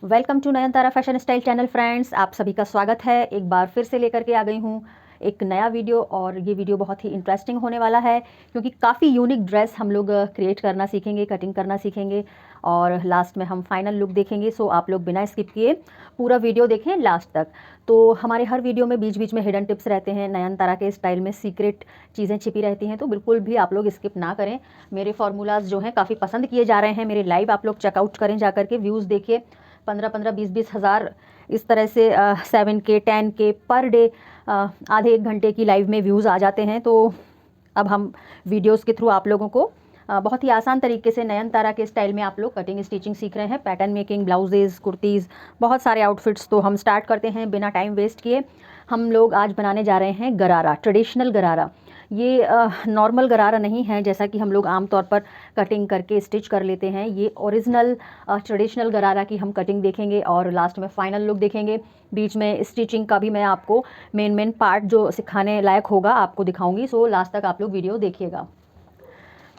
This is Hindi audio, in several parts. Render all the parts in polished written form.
Welcome to Nayanthara fashion style channel friends. आप सभी का स्वागत है। एक बार फिर से लेकर के आ गई हूँ एक नया वीडियो, और ये वीडियो बहुत ही इंटरेस्टिंग होने वाला है क्योंकि काफ़ी यूनिक ड्रेस हम लोग क्रिएट करना सीखेंगे, कटिंग करना सीखेंगे और लास्ट में हम फाइनल लुक देखेंगे। सो आप लोग बिना स्किप किए पूरा वीडियो देखें लास्ट तक। तो हमारे हर वीडियो में बीच बीच में हिडन टिप्स रहते हैं, नयनतारा के स्टाइल में सीक्रेट चीज़ें छिपी रहती हैं, तो बिल्कुल भी आप लोग स्किप ना करें। मेरे फार्मूलाज जो हैं काफ़ी पसंद किए जा रहे हैं, मेरे लाइव आप लोग चेकआउट करें जा करके, व्यूज़ देखिए 15-15, 20-20 हज़ार इस तरह से 7K 10K पर डे आधे एक घंटे की लाइव में व्यूज़ आ जाते हैं। तो अब हम वीडियोस के थ्रू आप लोगों को बहुत ही आसान तरीके से नयनतारा के स्टाइल में आप लोग कटिंग स्टिचिंग सीख रहे हैं, पैटर्न मेकिंग, ब्लाउजेज़, कुर्तीज़, बहुत सारे आउटफिट्स। तो हम स्टार्ट करते हैं बिना टाइम वेस्ट किए। हम लोग आज बनाने जा रहे हैं गरारा, ट्रेडिशनल गरारा। ये नॉर्मल गरारा नहीं है जैसा कि हम लोग आमतौर पर कटिंग करके स्टिच कर लेते हैं। ये ओरिजिनल ट्रेडिशनल गरारा की हम कटिंग देखेंगे और लास्ट में फाइनल लुक देखेंगे। बीच में स्टिचिंग का भी मैं आपको मेन पार्ट जो सिखाने लायक होगा आपको दिखाऊंगी। सो लास्ट तक आप लोग वीडियो देखिएगा।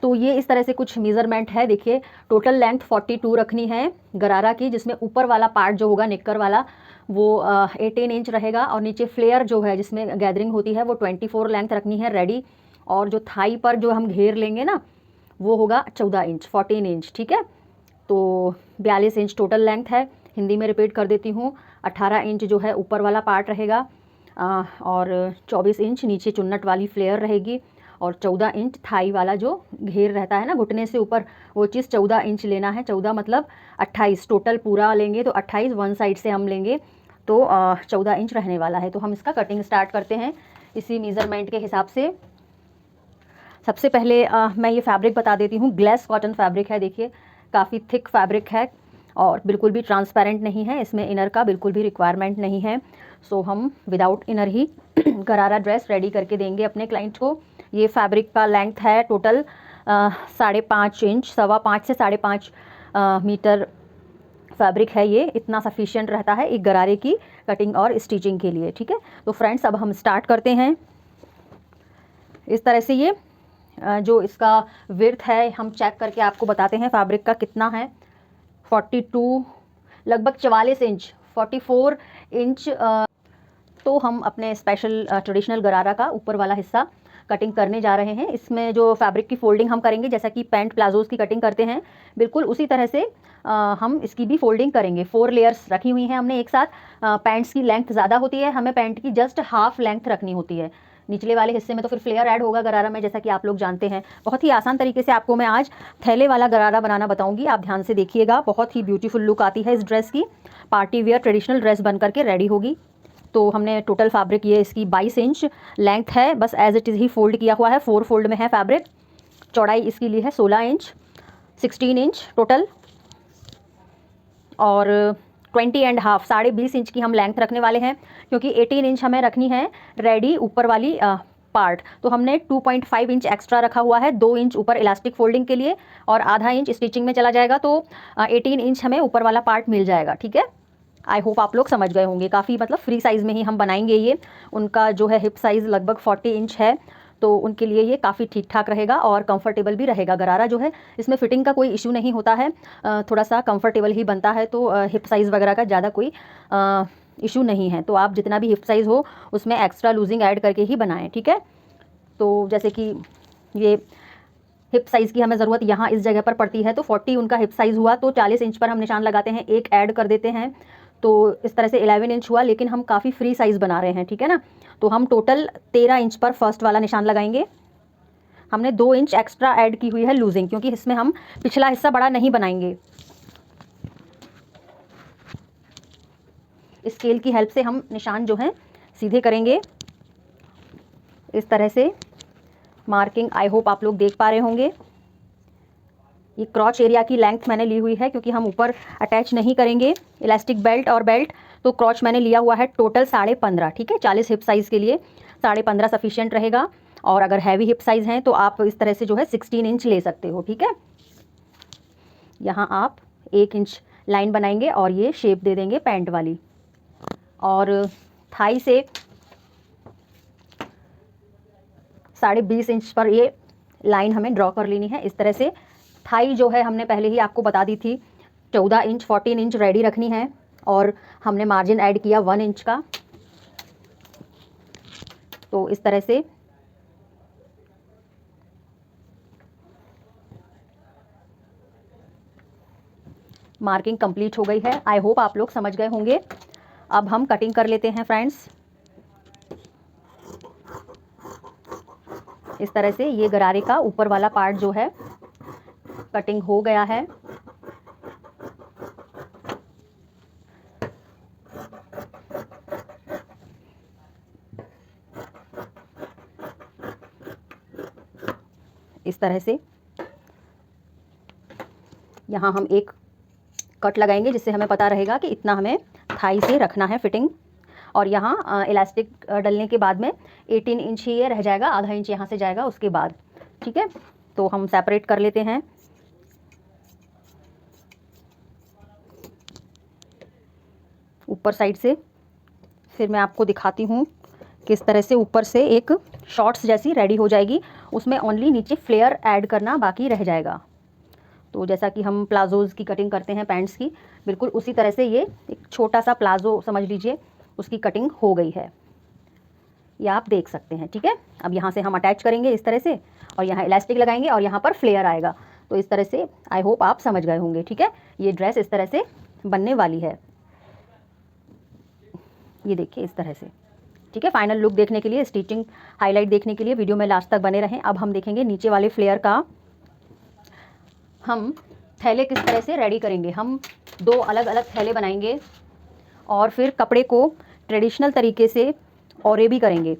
तो ये इस तरह से कुछ मेज़रमेंट है। देखिए, टोटल लेंथ 42 रखनी है गरारा की, जिसमें ऊपर वाला पार्ट जो होगा निक्कर वाला वो 18 इंच रहेगा, और नीचे फ्लेयर जो है जिसमें गैदरिंग होती है वो 24 लेंथ रखनी है रेडी। और जो थाई पर जो हम घेर लेंगे ना वो होगा 14 इंच, 14 इंच, ठीक है। तो 42 इंच टोटल लेंथ है। हिंदी में रिपीट कर देती हूँ, 18 इंच जो है ऊपर वाला पार्ट रहेगा और 24 इंच नीचे चुन्नट वाली फ्लेयर रहेगी, और 14 इंच थाई वाला जो घेर रहता है ना घुटने से ऊपर, वो चीज़ 14 इंच लेना है। 14 मतलब 28, टोटल पूरा लेंगे तो 28, वन साइड से हम लेंगे तो 14 इंच रहने वाला है। तो हम इसका कटिंग स्टार्ट करते हैं इसी मेज़रमेंट के हिसाब से। सबसे पहले मैं ये फैब्रिक बता देती हूँ, ग्लेस कॉटन फैब्रिक है। देखिए, काफ़ी थिक फैब्रिक है और बिल्कुल भी ट्रांसपेरेंट नहीं है, इसमें इनर का बिल्कुल भी रिक्वायरमेंट नहीं है। सो हम विदाउट इनर ही गरारा ड्रेस रेडी करके देंगे अपने क्लाइंट को। ये फैब्रिक का लेंथ है टोटल 5.5 इंच, 5.25 से 5.5 मीटर फैब्रिक है। ये इतना सफिशिएंट रहता है एक गरारे की कटिंग और स्टिचिंग के लिए, ठीक है। तो फ्रेंड्स, अब हम स्टार्ट करते हैं। इस तरह से ये जो इसका विड्थ है हम चेक करके आपको बताते हैं फैब्रिक का कितना है। 42, लगभग 44 इंच, 44 इंच। तो हम अपने स्पेशल ट्रेडिशनल गरारा का ऊपर वाला हिस्सा कटिंग करने जा रहे हैं। इसमें जो फैब्रिक की फोल्डिंग हम करेंगे, जैसा कि पैंट प्लाजोज़ की कटिंग करते हैं, बिल्कुल उसी तरह से हम इसकी भी फोल्डिंग करेंगे। 4 लेयर्स रखी हुई हैं हमने एक साथ। पैंट्स की लेंथ ज़्यादा होती है, हमें पैंट की जस्ट हाफ लेंथ रखनी होती है। निचले वाले हिस्से में तो फिर फ्लेयर ऐड होगा गरारा में, जैसा कि आप लोग जानते हैं। बहुत ही आसान तरीके से आपको मैं आज थैले वाला गरारा बनाना बताऊंगी, आप ध्यान से देखिएगा। बहुत ही ब्यूटीफुल लुक आती है इस ड्रेस की, पार्टी वेयर ट्रेडिशनल ड्रेस बन करके रेडी होगी। तो हमने टोटल फैब्रिक ये इसकी 22 इंच लेंथ है, बस एज इट इज़ ही फोल्ड किया हुआ है, 4 फोल्ड में है फैब्रिक। चौड़ाई इसकी ली है 16 इंच, 16 इंच टोटल, और 20.5, 20.5 इंच की हम लेंथ रखने वाले हैं, क्योंकि 18 इंच हमें रखनी है रेडी ऊपर वाली पार्ट। तो हमने 2.5 इंच एक्स्ट्रा रखा हुआ है, 2 इंच ऊपर इलास्टिक फोल्डिंग के लिए और आधा इंच स्टिचिंग में चला जाएगा। तो 18 इंच हमें ऊपर वाला पार्ट मिल जाएगा, ठीक है। आई होप आप लोग समझ गए होंगे। काफ़ी मतलब फ्री साइज़ में ही हम बनाएंगे ये। उनका जो है हिप साइज़ लगभग 40 इंच है, तो उनके लिए ये काफ़ी ठीक ठाक रहेगा और कंफर्टेबल भी रहेगा। गरारा जो है इसमें फिटिंग का कोई इशू नहीं होता है, थोड़ा सा कंफर्टेबल ही बनता है। तो हिप साइज़ वगैरह का ज़्यादा कोई इशू नहीं है। तो आप जितना भी हिप साइज़ हो उसमें एक्स्ट्रा लूजिंग ऐड करके ही बनाएं, ठीक है। तो जैसे कि ये हिप साइज़ की हमें ज़रूरत यहाँ इस जगह पर पड़ती है, तो 40 उनका हिप साइज़ हुआ, तो 40 इंच पर हम निशान लगाते हैं, एक ऐड कर देते हैं, तो इस तरह से 11 इंच हुआ। लेकिन हम काफ़ी फ्री साइज़ बना रहे हैं, ठीक है ना। तो हम टोटल 13 इंच पर फर्स्ट वाला निशान लगाएंगे। हमने 2 इंच एक्स्ट्रा ऐड की हुई है लूजिंग, क्योंकि इसमें हम पिछला हिस्सा बड़ा नहीं बनाएंगे। स्केल की हेल्प से हम निशान जो हैं सीधे करेंगे इस तरह से। मार्किंग आई होप आप लोग देख पा रहे होंगे। ये क्रॉच एरिया की लेंथ मैंने ली हुई है, क्योंकि हम ऊपर अटैच नहीं करेंगे इलास्टिक बेल्ट और बेल्ट। तो क्रॉच मैंने लिया हुआ है टोटल 15.5, ठीक है। 40 हिप साइज़ के लिए 15.5 सफिशिएंट रहेगा, और अगर हैवी हिप साइज़ हैं तो आप इस तरह से जो है 16 इंच ले सकते हो, ठीक है। यहाँ आप 1 इंच लाइन बनाएंगे और ये शेप दे देंगे पैंट वाली, और थाई से 20.5 इंच पर ये लाइन हमें ड्रॉ कर लेनी है इस तरह से। थाई जो है हमने पहले ही आपको बता दी थी 14 इंच 14 इंच रेडी रखनी है और हमने मार्जिन ऐड किया 1 इंच का। तो इस तरह से मार्किंग कंप्लीट हो गई है। आई होप आप लोग समझ गए होंगे। अब हम कटिंग कर लेते हैं फ्रेंड्स। इस तरह से ये गरारे का ऊपर वाला पार्ट जो है कटिंग हो गया है। इस तरह से यहाँ हम एक कट लगाएंगे जिससे हमें पता रहेगा कि इतना हमें थाई से रखना है फिटिंग। और यहाँ इलास्टिक डलने के बाद में 18 इंच ही ये रह जाएगा, आधा इंच यहाँ से जाएगा उसके बाद। ठीक है, तो हम सेपरेट कर लेते हैं। ऊपर साइड से फिर मैं आपको दिखाती हूँ किस तरह से ऊपर से एक शॉर्ट्स जैसी रेडी हो जाएगी। उसमें ओनली नीचे फ्लेयर ऐड करना बाकी रह जाएगा। तो जैसा कि हम प्लाजोज़ की कटिंग करते हैं पैंट्स की, बिल्कुल उसी तरह से ये एक छोटा सा प्लाजो समझ लीजिए, उसकी कटिंग हो गई है। ये आप देख सकते हैं। ठीक है, अब यहाँ से हम अटैच करेंगे इस तरह से और यहाँ इलास्टिक लगाएंगे और यहाँ पर फ्लेयर आएगा। तो इस तरह से आई होप आप समझ गए होंगे। ठीक है, ये ड्रेस इस तरह से बनने वाली है। ये देखिए इस तरह से। ठीक है, फाइनल लुक देखने के लिए, स्टिचिंग हाईलाइट देखने के लिए वीडियो में लास्ट तक बने रहें। अब हम देखेंगे नीचे वाले फ्लेयर का हम थैले किस तरह से रेडी करेंगे। हम 2 अलग अलग थैले बनाएंगे और फिर कपड़े को ट्रेडिशनल तरीके से औरे भी करेंगे।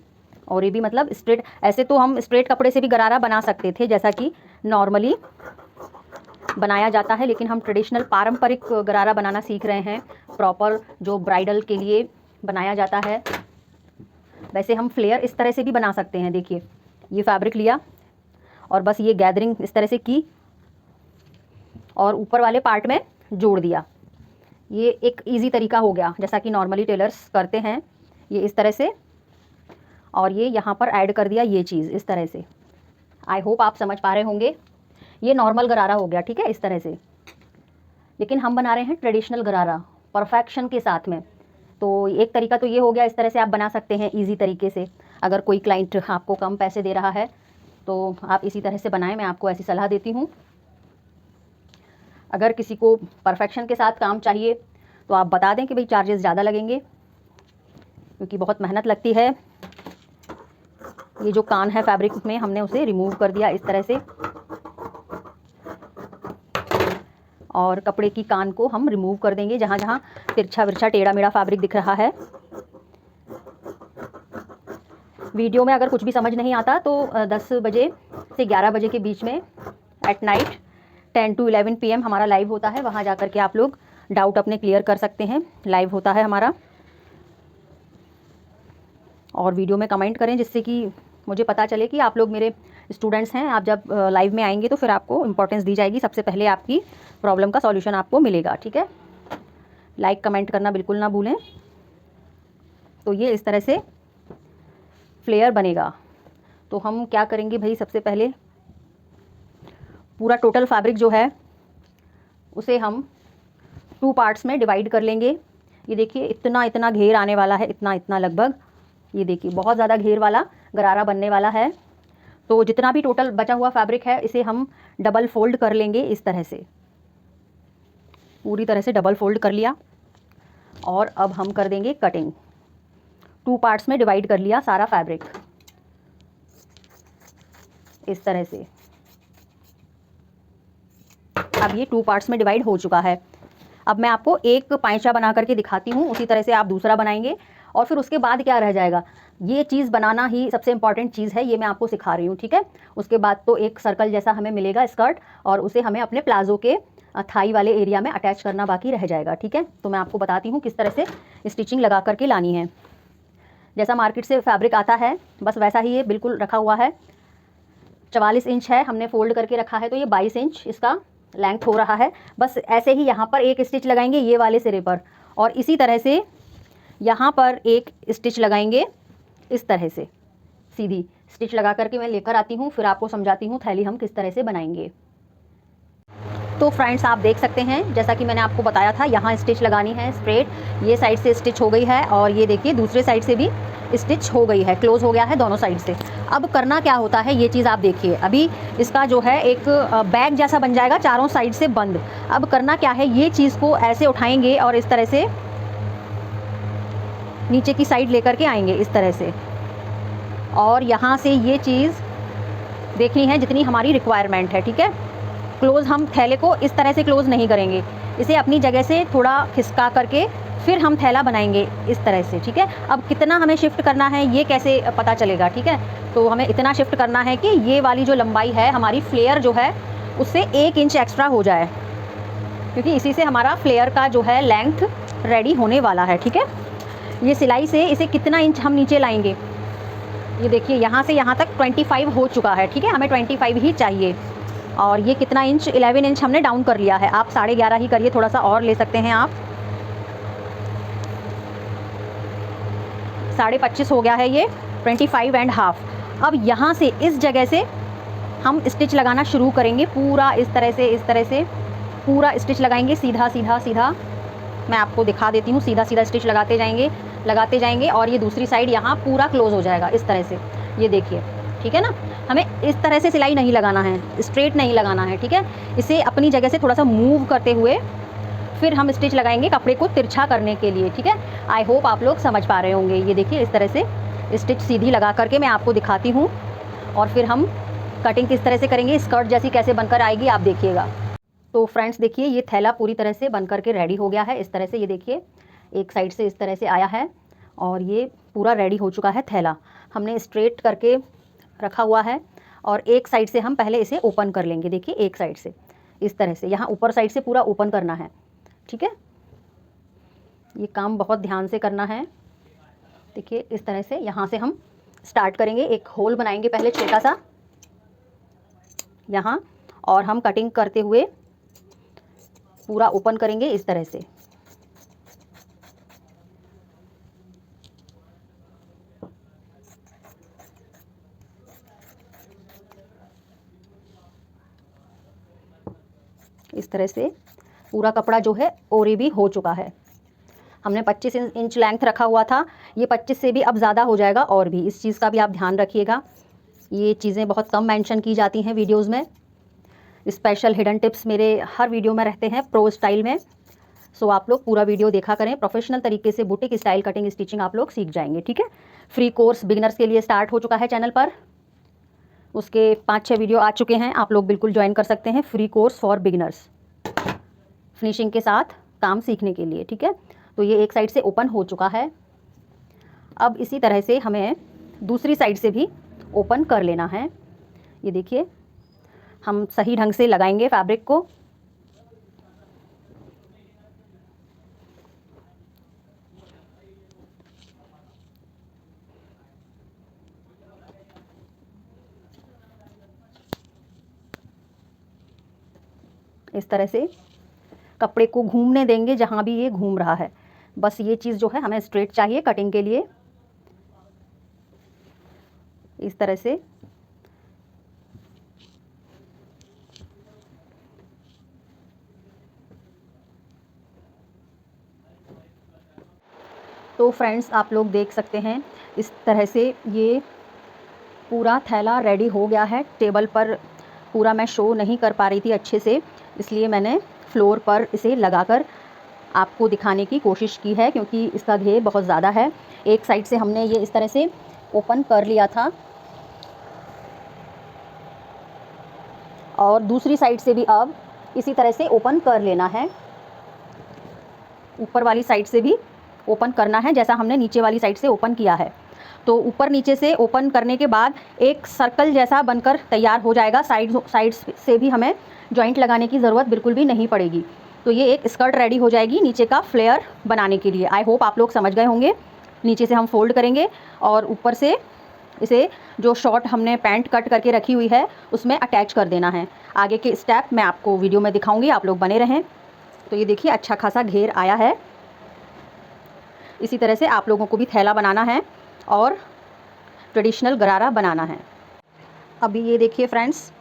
औरे भी मतलब स्ट्रेट, ऐसे तो हम स्ट्रेट कपड़े से भी गरारा बना सकते थे जैसा कि नॉर्मली बनाया जाता है, लेकिन हम ट्रेडिशनल पारंपरिक गरारा बनाना सीख रहे हैं, प्रॉपर जो ब्राइडल के लिए बनाया जाता है। वैसे हम फ्लेयर इस तरह से भी बना सकते हैं। देखिए, ये फैब्रिक लिया और बस ये गैदरिंग इस तरह से की और ऊपर वाले पार्ट में जोड़ दिया। ये एक इजी तरीका हो गया जैसा कि नॉर्मली टेलर्स करते हैं, ये इस तरह से। और ये यहाँ पर ऐड कर दिया ये चीज़ इस तरह से। आई होप आप समझ पा रहे होंगे। ये नॉर्मल गरारा हो गया। ठीक है, इस तरह से। लेकिन हम बना रहे हैं ट्रेडिशनल गरारा परफेक्शन के साथ में। तो एक तरीका तो ये हो गया, इस तरह से आप बना सकते हैं इजी तरीके से। अगर कोई क्लाइंट आपको कम पैसे दे रहा है तो आप इसी तरह से बनाएं, मैं आपको ऐसी सलाह देती हूँ। अगर किसी को परफेक्शन के साथ काम चाहिए तो आप बता दें कि भाई चार्जेस ज़्यादा लगेंगे, क्योंकि बहुत मेहनत लगती है। ये जो कान है फैब्रिक में, हमने उसे रिमूव कर दिया इस तरह से और कपड़े की कान को हम रिमूव कर देंगे जहाँ जहाँ तिरछा विरछा टेढ़ा मेढ़ा फैब्रिक दिख रहा है। वीडियो में अगर कुछ भी समझ नहीं आता तो 10 बजे से 11 बजे के बीच में एट नाइट 10 to 11 PM हमारा लाइव होता है। वहाँ जा कर के आप लोग डाउट अपने क्लियर कर सकते हैं। लाइव होता है हमारा। और वीडियो में कमेंट करें जिससे कि मुझे पता चले कि आप लोग मेरे स्टूडेंट्स हैं। आप जब लाइव में आएंगे तो फिर आपको इम्पोर्टेंस दी जाएगी, सबसे पहले आपकी प्रॉब्लम का सॉल्यूशन आपको मिलेगा। ठीक है, लाइक कमेंट करना बिल्कुल ना भूलें। तो ये इस तरह से फ्लेयर बनेगा। तो हम क्या करेंगे भाई, सबसे पहले पूरा टोटल फैब्रिक जो है उसे हम 2 पार्ट्स में डिवाइड कर लेंगे। ये देखिए इतना इतना घेर आने वाला है, इतना इतना लगभग। ये देखिए बहुत ज़्यादा घेर वाला गरारा बनने वाला है। तो जितना भी टोटल बचा हुआ फैब्रिक है इसे हम डबल फोल्ड कर लेंगे इस तरह से। पूरी तरह से डबल फोल्ड कर लिया और अब हम कर देंगे कटिंग। 2 पार्ट्स में डिवाइड कर लिया सारा फैब्रिक इस तरह से। अब ये 2 पार्ट्स में डिवाइड हो चुका है। अब मैं आपको एक पाइचा बना करके दिखाती हूँ, उसी तरह से आप दूसरा बनाएंगे और फिर उसके बाद क्या रह जाएगा। ये चीज़ बनाना ही सबसे इम्पॉर्टेंट चीज़ है, ये मैं आपको सिखा रही हूँ। ठीक है, उसके बाद तो एक सर्कल जैसा हमें मिलेगा स्कर्ट और उसे हमें अपने प्लाजो के थाई वाले एरिया में अटैच करना बाकी रह जाएगा। ठीक है, तो मैं आपको बताती हूँ किस तरह से स्टिचिंग लगा करके लानी है। जैसा मार्केट से फैब्रिक आता है बस वैसा ही ये बिल्कुल रखा हुआ है। 44 इंच है, हमने फोल्ड करके रखा है, तो ये 22 इंच इसका लेंथ हो रहा है। बस ऐसे ही यहाँ पर एक स्टिच लगाएंगे ये वाले सिरे पर और इसी तरह से यहाँ पर एक स्टिच लगाएंगे इस तरह से। सीधी स्टिच लगा करके मैं लेकर आती हूँ, फिर आपको समझाती हूँ थैली हम किस तरह से बनाएंगे। तो फ्रेंड्स आप देख सकते हैं, जैसा कि मैंने आपको बताया था, यहाँ स्टिच लगानी है स्ट्रेट। ये साइड से स्टिच हो गई है और ये देखिए दूसरे साइड से भी स्टिच हो गई है, क्लोज़ हो गया है दोनों साइड से। अब करना क्या होता है, ये चीज़ आप देखिए, अभी इसका जो है एक बैग जैसा बन जाएगा चारों साइड से बंद। अब करना क्या है, ये चीज़ को ऐसे उठाएंगे और इस तरह से नीचे की साइड लेकर के आएंगे इस तरह से, और यहाँ से ये चीज़ देखनी है जितनी हमारी रिक्वायरमेंट है, ठीक है। क्लोज़ हम थैले को इस तरह से क्लोज़ नहीं करेंगे, इसे अपनी जगह से थोड़ा खिसका करके फिर हम थैला बनाएंगे इस तरह से, ठीक है। अब कितना हमें शिफ्ट करना है ये कैसे पता चलेगा, ठीक है। तो हमें इतना शिफ्ट करना है कि ये वाली जो लंबाई है हमारी फ्लेयर जो है उससे 1 इंच एक्स्ट्रा हो जाए, क्योंकि इसी से हमारा फ्लेयर का जो है लेंथ रेडी होने वाला है, ठीक है। ये सिलाई से इसे कितना इंच हम नीचे लाएंगे, ये देखिए यहाँ से यहाँ तक 25 हो चुका है, ठीक है। हमें 25 ही चाहिए। और ये कितना इंच, 11 इंच हमने डाउन कर लिया है। आप 11.5 ही करिए, थोड़ा सा और ले सकते हैं आप। 25.5 हो गया है ये, 25.5। अब यहाँ से इस जगह से हम स्टिच लगाना शुरू करेंगे, पूरा इस तरह से, इस तरह से पूरा स्टिच लगाएंगे, सीधा सीधा सीधा। मैं आपको दिखा देती हूँ, सीधा सीधा स्टिच लगाते जाएंगे और ये दूसरी साइड यहाँ पूरा क्लोज़ हो जाएगा इस तरह से, ये देखिए, ठीक है ना। हमें इस तरह से सिलाई नहीं लगाना है, स्ट्रेट नहीं लगाना है, ठीक है। इसे अपनी जगह से थोड़ा सा मूव करते हुए फिर हम स्टिच लगाएंगे कपड़े को तिरछा करने के लिए, ठीक है। आई होप आप लोग समझ पा रहे होंगे। ये देखिए इस तरह से स्टिच सीधी लगा करके मैं आपको दिखाती हूँ, और फिर हम कटिंग किस तरह से करेंगे, स्कर्ट जैसी कैसे बनकर आएगी आप देखिएगा। तो फ्रेंड्स देखिए, ये थैला पूरी तरह से बन करके रेडी हो गया है इस तरह से। ये देखिए एक साइड से इस तरह से आया है और ये पूरा रेडी हो चुका है थैला। हमने स्ट्रेट करके रखा हुआ है और एक साइड से हम पहले इसे ओपन कर लेंगे। देखिए एक साइड से इस तरह से, यहाँ ऊपर साइड से पूरा ओपन करना है, ठीक है। ये काम बहुत ध्यान से करना है। देखिए इस तरह से यहाँ से हम स्टार्ट करेंगे, एक होल बनाएंगे पहले छोटा सा यहाँ, और हम कटिंग करते हुए पूरा ओपन करेंगे इस तरह से। इस तरह से पूरा कपड़ा जो है ओरे भी हो चुका है। हमने 25 इंच लेंथ रखा हुआ था, ये 25 से भी अब ज़्यादा हो जाएगा। और भी इस चीज़ का भी आप ध्यान रखिएगा, ये चीज़ें बहुत कम मेंशन की जाती हैं वीडियोस में। स्पेशल हिडन टिप्स मेरे हर वीडियो में रहते हैं प्रो स्टाइल में। सो आप लोग पूरा वीडियो देखा करें, प्रोफेशनल तरीके से बुटीक स्टाइल कटिंग स्टिचिंग आप लोग सीख जाएंगे, ठीक है। फ्री कोर्स बिगिनर्स के लिए स्टार्ट हो चुका है चैनल पर, उसके 5-6 वीडियो आ चुके हैं, आप लोग बिल्कुल ज्वाइन कर सकते हैं। Free course for beginners, finishing के साथ काम सीखने के लिए, ठीक है। तो ये एक साइड से ओपन हो चुका है। अब इसी तरह से हमें दूसरी साइड से भी ओपन कर लेना है। ये देखिए हम सही ढंग से लगाएंगे फैब्रिक को। इस तरह से कपड़े को घूमने देंगे जहाँ भी ये घूम रहा है। बस ये चीज़ जो है हमें स्ट्रेट चाहिए कटिंग के लिए, इस तरह से। तो फ्रेंड्स आप लोग देख सकते हैं इस तरह से ये पूरा थैला रेडी हो गया है। टेबल पर पूरा मैं शो नहीं कर पा रही थी अच्छे से, इसलिए मैंने फ्लोर पर इसे लगाकर आपको दिखाने की कोशिश की है, क्योंकि इसका घेर बहुत ज़्यादा है। एक साइड से हमने ये इस तरह से ओपन कर लिया था और दूसरी साइड से भी अब इसी तरह से ओपन कर लेना है। ऊपर वाली साइड से भी ओपन करना है जैसा हमने नीचे वाली साइड से ओपन किया है। तो ऊपर नीचे से ओपन करने के बाद एक सर्कल जैसा बनकर तैयार हो जाएगा। साइड से भी हमें जॉइंट लगाने की ज़रूरत बिल्कुल भी नहीं पड़ेगी। तो ये एक स्कर्ट रेडी हो जाएगी नीचे का फ्लेयर बनाने के लिए। आई होप आप लोग समझ गए होंगे। नीचे से हम फोल्ड करेंगे और ऊपर से इसे जो शॉर्ट हमने पैंट कट करके रखी हुई है उसमें अटैच कर देना है। आगे के स्टेप मैं आपको वीडियो में दिखाऊंगी, आप लोग बने रहें। तो ये देखिए अच्छा खासा घेर आया है। इसी तरह से आप लोगों को भी थैला बनाना है और ट्रेडिशनल गरारा बनाना है। अभी ये देखिए फ्रेंड्स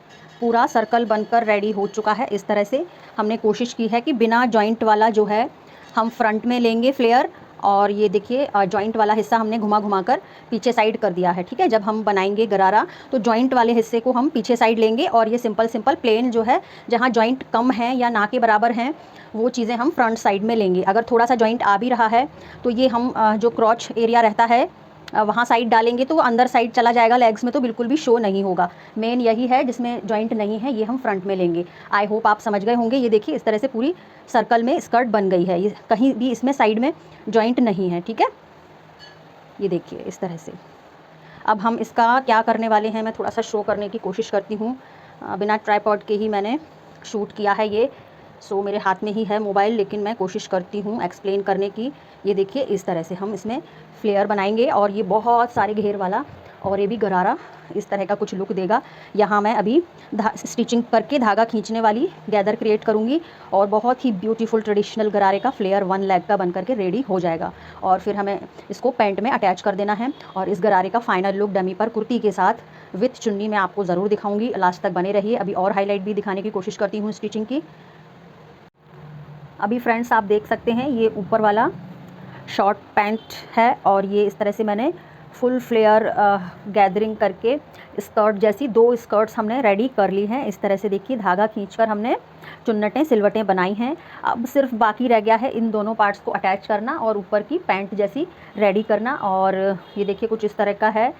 पूरा सर्कल बनकर रेडी हो चुका है। इस तरह से हमने कोशिश की है कि बिना जॉइंट वाला जो है हम फ्रंट में लेंगे फ्लेयर, और ये देखिए जॉइंट वाला हिस्सा हमने घुमा घुमा कर पीछे साइड कर दिया है। ठीक है, जब हम बनाएंगे गरारा तो जॉइंट वाले हिस्से को हम पीछे साइड लेंगे, और ये सिंपल सिंपल प्लेन जो है जहाँ जॉइंट कम है या ना के बराबर हैं वो चीज़ें हम फ्रंट साइड में लेंगे। अगर थोड़ा सा जॉइंट आ भी रहा है तो ये हम जो क्रॉच एरिया रहता है वहाँ साइड डालेंगे तो अंदर साइड चला जाएगा, लेग्स में तो बिल्कुल भी शो नहीं होगा। मेन यही है जिसमें जॉइंट नहीं है, ये हम फ्रंट में लेंगे। आई होप आप समझ गए होंगे। ये देखिए इस तरह से पूरी सर्कल में स्कर्ट बन गई है, ये कहीं भी इसमें साइड में जॉइंट नहीं है। ठीक है, ये देखिए इस तरह से। अब हम इसका क्या करने वाले हैं, मैं थोड़ा सा शो करने की कोशिश करती हूँ। बिना ट्राइपॉड के ही मैंने शूट किया है ये, सो मेरे हाथ में ही है मोबाइल, लेकिन मैं कोशिश करती हूँ एक्सप्लेन करने की। ये देखिए इस तरह से हम इसमें फ्लेयर बनाएंगे, और ये बहुत सारे घेर वाला और ये भी गरारा इस तरह का कुछ लुक देगा। यहाँ मैं अभी स्टिचिंग करके धागा खींचने वाली गैदर क्रिएट करूँगी, और बहुत ही ब्यूटीफुल ट्रेडिशनल गरारे का फ्लेयर 1 लेग का बन करके रेडी हो जाएगा। और फिर हमें इसको पैंट में अटैच कर देना है, और इस गरारे का फाइनल लुक डमी पर कुर्ती के साथ विथ चुन्नी मैं आपको ज़रूर दिखाऊंगी। लास्ट तक बने रहिए। अभी और हाईलाइट भी दिखाने की कोशिश करती हूँ स्टिचिंग की। अभी फ्रेंड्स आप देख सकते हैं ये ऊपर वाला शॉर्ट पैंट है, और ये इस तरह से मैंने फुल फ्लेयर गैदरिंग करके स्कर्ट जैसी 2 स्कर्ट्स हमने रेडी कर ली हैं। इस तरह से देखिए धागा खींचकर हमने चुन्नटें सिलवटें बनाई हैं। अब सिर्फ बाकी रह गया है इन दोनों पार्ट्स को अटैच करना और ऊपर की पैंट जैसी रेडी करना। और ये देखिए कुछ इस तरह का है,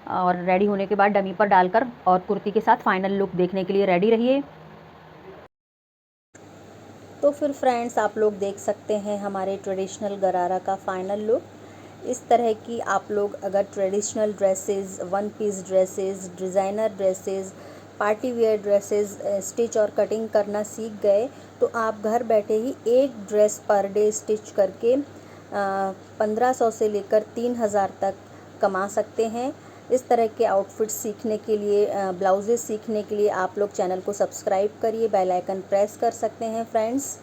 और रेडी होने के बाद डमी पर डालकर और कुर्ती के साथ फाइनल लुक देखने के लिए रेडी रहिए। तो फिर फ्रेंड्स आप लोग देख सकते हैं हमारे ट्रेडिशनल गरारा का फाइनल लुक। इस तरह की आप लोग अगर traditional dresses, one piece dresses, designer dresses, party wear dresses stitch और कटिंग करना सीख गए तो आप घर बैठे ही एक ड्रेस पर डे स्टिच करके 1500 से लेकर 3000 तक कमा सकते हैं। इस तरह के आउटफिट्स सीखने के लिए, ब्लाउजेस सीखने के लिए आप लोग चैनल को सब्सक्राइब करिए, बेल आइकन प्रेस कर सकते हैं। फ्रेंड्स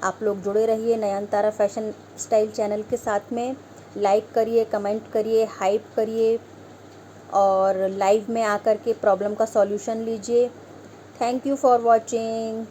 आप लोग जुड़े रहिए नयनतारा फैशन स्टाइल चैनल के साथ में। लाइक करिए, कमेंट करिए, हाइप करिए, और लाइव में आकर के प्रॉब्लम का सॉल्यूशन लीजिए। Thank you for watching.